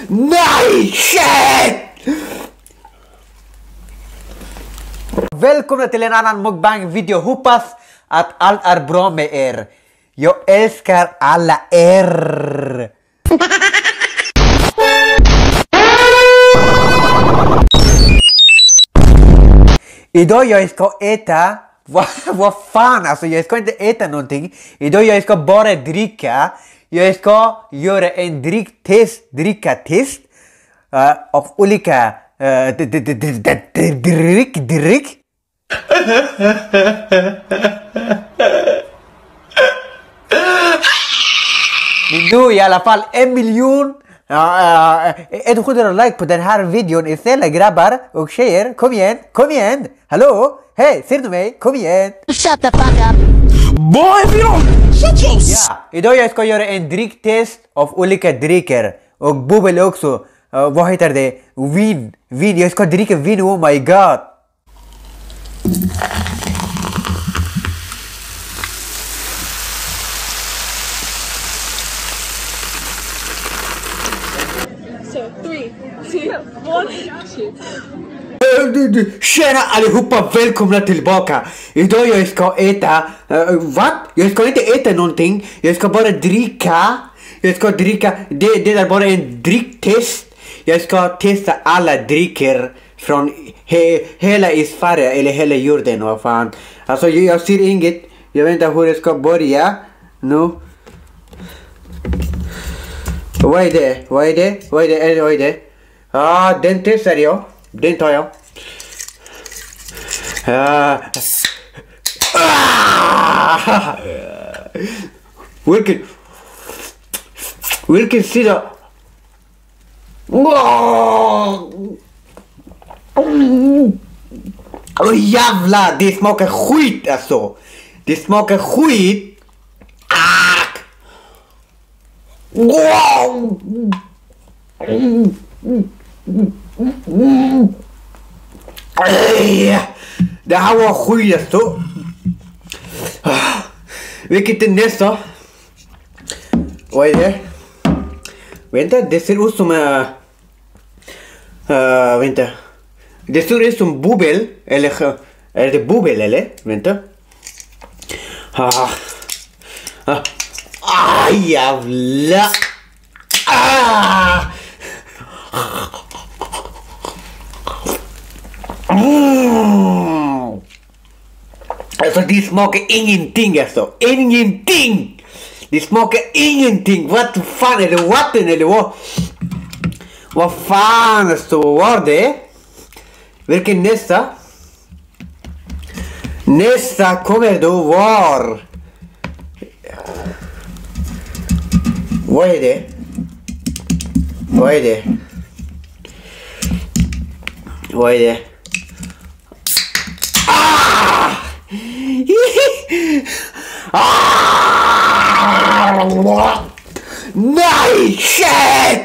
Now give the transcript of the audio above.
Nej, shit! Välkomna till en annan mukbang video. Hoppas att allt är bra med er. Jag älskar alla er. Idag jag ska äta. Vad fan alltså, jag ska inte äta någonting. Idag jag ska bara dricka. Jag ska göra en drickatest av olika dryck. Men nu i alla fall 1 miljon 100 like på den här videon. Istället grabbar och tjejer, kom igen, hallå, hej, ser du mig, kom igen. Shut the fuck up. Boy, ja, idag jag ska göra en dricktest av olika drycker och bubbel också. Vad heter det? Vin, jag ska dricka vin, oh my god. So 3, 2, 1. Tjena allihopa, välkomna tillbaka. Idag jag ska äta, vad? Jag ska inte äta någonting, jag ska bara dricka. Jag ska dricka, det är bara en dricktest. Jag ska testa alla drycker från hela i Sverige eller hela jorden, vad fan. Alltså jag ser inget, jag vet inte hur jag ska börja nu. Vad är det? Den testar jag. Den tar jag. Vilken sida? Jävlar, det smakar skit alltså. Det smakar skit. Det här var skit alltså. Vilket är nästa? Vad är det? Vänta, det ser ut som vänta. Det ser ut som bubbel. Eller är det bubbel eller? Vänta. Jävla. Alltså det smakar ingenting alltså. Ingenting. Det smakar ingenting. Vad fan är det? Vatten eller vad? Vad fan alltså var det? Vilken nästa? Nästa kommer då var? Vad är det? Vad är det? Vad är det? Nej, shit!